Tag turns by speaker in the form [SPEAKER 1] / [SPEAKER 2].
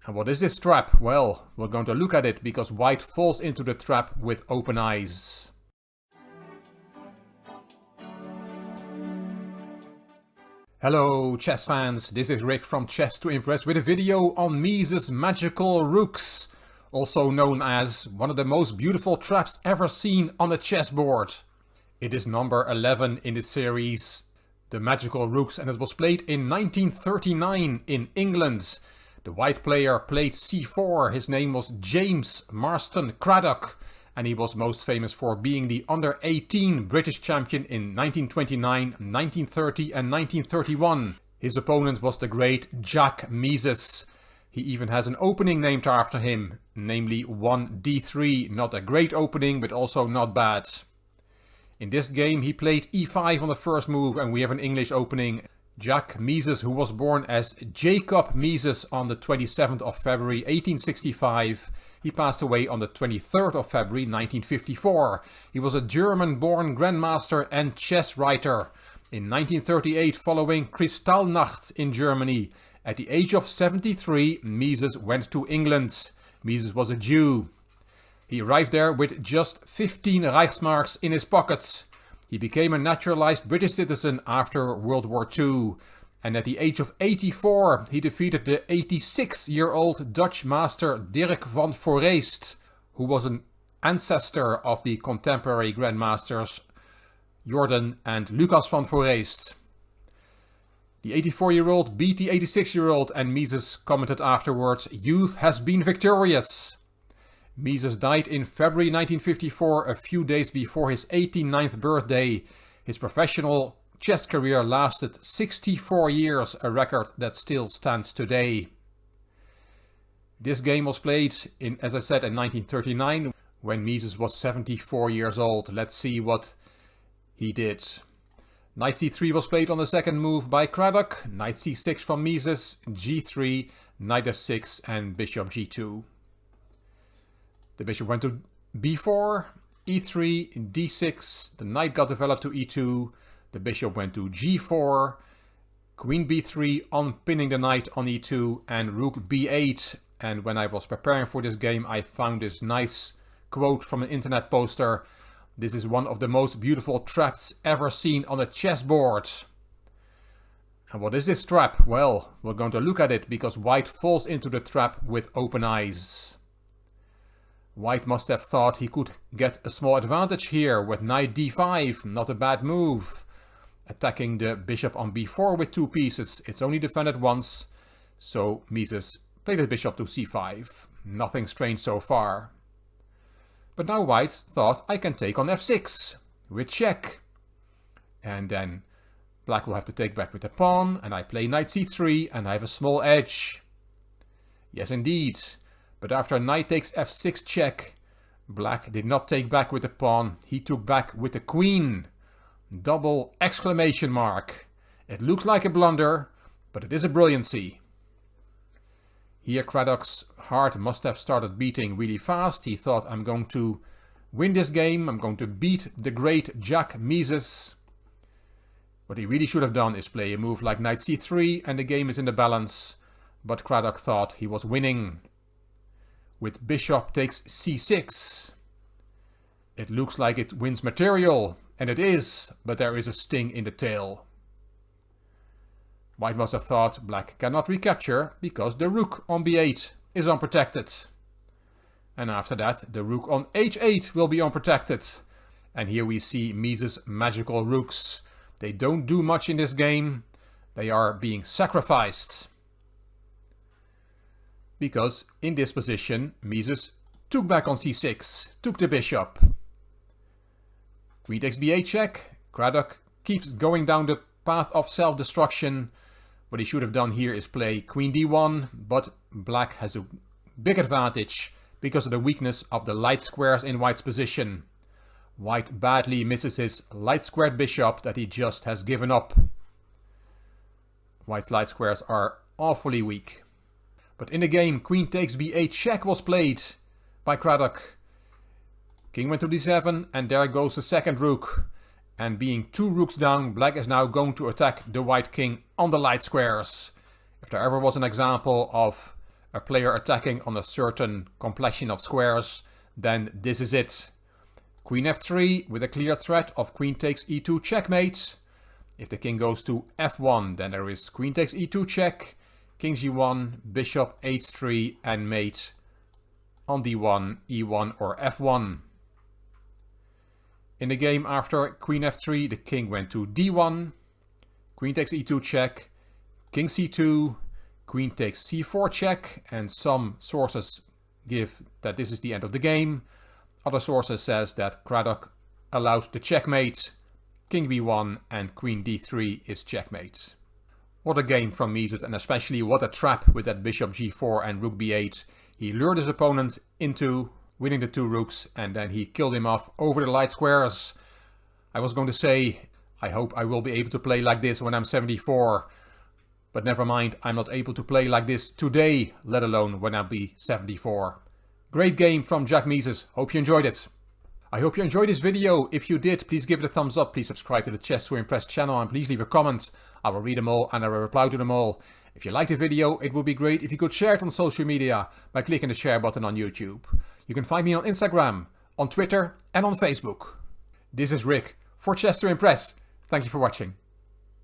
[SPEAKER 1] And what is this trap? Well, we're going to look at it because white falls into the trap with open eyes. Hello chess fans, this is Rick from Chess to Impress with a video on Mises' Magical Rooks, also known as one of the most beautiful traps ever seen on a chessboard. It is number 11 in the series, the Magical Rooks, and it was played in 1939 in England. The white player played c4, his name was James Marston Craddock, and he was most famous for being the under-18 British champion in 1929, 1930 and 1931. His opponent was the great Jack Mises. He even has an opening named after him, namely 1d3, not a great opening but also not bad. In this game he played e5 on the first move and we have an English opening. Jack Mises, who was born as Jacob Mises on the 27th of February 1865, he passed away on the 23rd of February 1954. He was a German-born grandmaster and chess writer. In 1938, following Kristallnacht in Germany, at the age of 73, Mises went to England. Mises was a Jew. He arrived there with just 15 Reichsmarks in his pockets. He became a naturalized British citizen after World War II. And at the age of 84, he defeated the 86-year-old Dutch master Dirk van Foreest, who was an ancestor of the contemporary grandmasters Jordan and Lucas van Foreest. The 84-year-old beat the 86-year-old and Mises commented afterwards, "Youth has been victorious." Mises died in February 1954, a few days before his 89th birthday. His professional chess career lasted 64 years, a record that still stands today. This game was played in, as I said, in 1939, when Mises was 74 years old. Let's see what he did. Knight c3 was played on the second move by Craddock, knight c6 from Mises, g3, knight f6 and bishop g2. The bishop went to b4, e3, d6, the knight got developed to e2, the bishop went to g4, queen b3 unpinning the knight on e2 and rook b8. And when I was preparing for this game I found this nice quote from an internet poster. "This is one of the most beautiful traps ever seen on a chessboard." And what is this trap? Well, we're going to look at it because white falls into the trap with open eyes. White must have thought he could get a small advantage here with knight d5, not a bad move. Attacking the bishop on b4 with two pieces, it's only defended once, so Mises played his bishop to c5. Nothing strange so far. But now white thought, I can take on f6 with check. And then black will have to take back with the pawn, and I play knight c3 and I have a small edge. Yes indeed. But after knight takes f6 check, black did not take back with the pawn, he took back with the queen. Double exclamation mark. It looks like a blunder, but it is a brilliancy. Here Craddock's heart must have started beating really fast. He thought, I'm going to win this game, I'm going to beat the great Jack Mises. What he really should have done is play a move like knight c3 and the game is in the balance. But Craddock thought he was winning. With bishop takes c6. It looks like it wins material, and it is, but there is a sting in the tail. White must have thought black cannot recapture because the rook on b8 is unprotected. And after that the rook on h8 will be unprotected. And here we see Mises' Magical Rooks. They don't do much in this game, they are being sacrificed. Because in this position, Mises took back on c6, took the bishop. Queen takes b8 check. Craddock keeps going down the path of self-destruction. What he should have done here is play queen d1, but black has a big advantage because of the weakness of the light squares in white's position. White badly misses his light squared bishop that he just has given up. White's light squares are awfully weak. But in the game, queen takes b8 check was played by Craddock. King went to d7 and there goes the second rook. And being two rooks down, black is now going to attack the white king on the light squares. If there ever was an example of a player attacking on a certain complexion of squares, then this is it. Queen f3 with a clear threat of queen takes e2 checkmate. If the king goes to f1, then there is queen takes e2 check, king g1, bishop h3 and mate on d1, e1 or f1. In the game after queen f3, the king went to d1, queen takes e2 check, king c2, queen takes c4 check, and some sources give that this is the end of the game. Other sources says that Craddock allowed the checkmate, king b1 and queen d3 is checkmate. What a game from Mises, and especially what a trap with that bishop g4 and rook b8. He lured his opponent into winning the 2 rooks and then he killed him off over the light squares. I was going to say, I hope I will be able to play like this when I'm 74. But never mind, I'm not able to play like this today, let alone when I'll be 74. Great game from Jack Mises. Hope you enjoyed it. I hope you enjoyed this video. If you did, please give it a thumbs up. Please subscribe to the Chess to Impress channel and please leave a comment. I will read them all and I will reply to them all. If you liked the video, it would be great if you could share it on social media by clicking the share button on YouTube. You can find me on Instagram, on Twitter and on Facebook. This is Rick for Chess to Impress. Thank you for watching.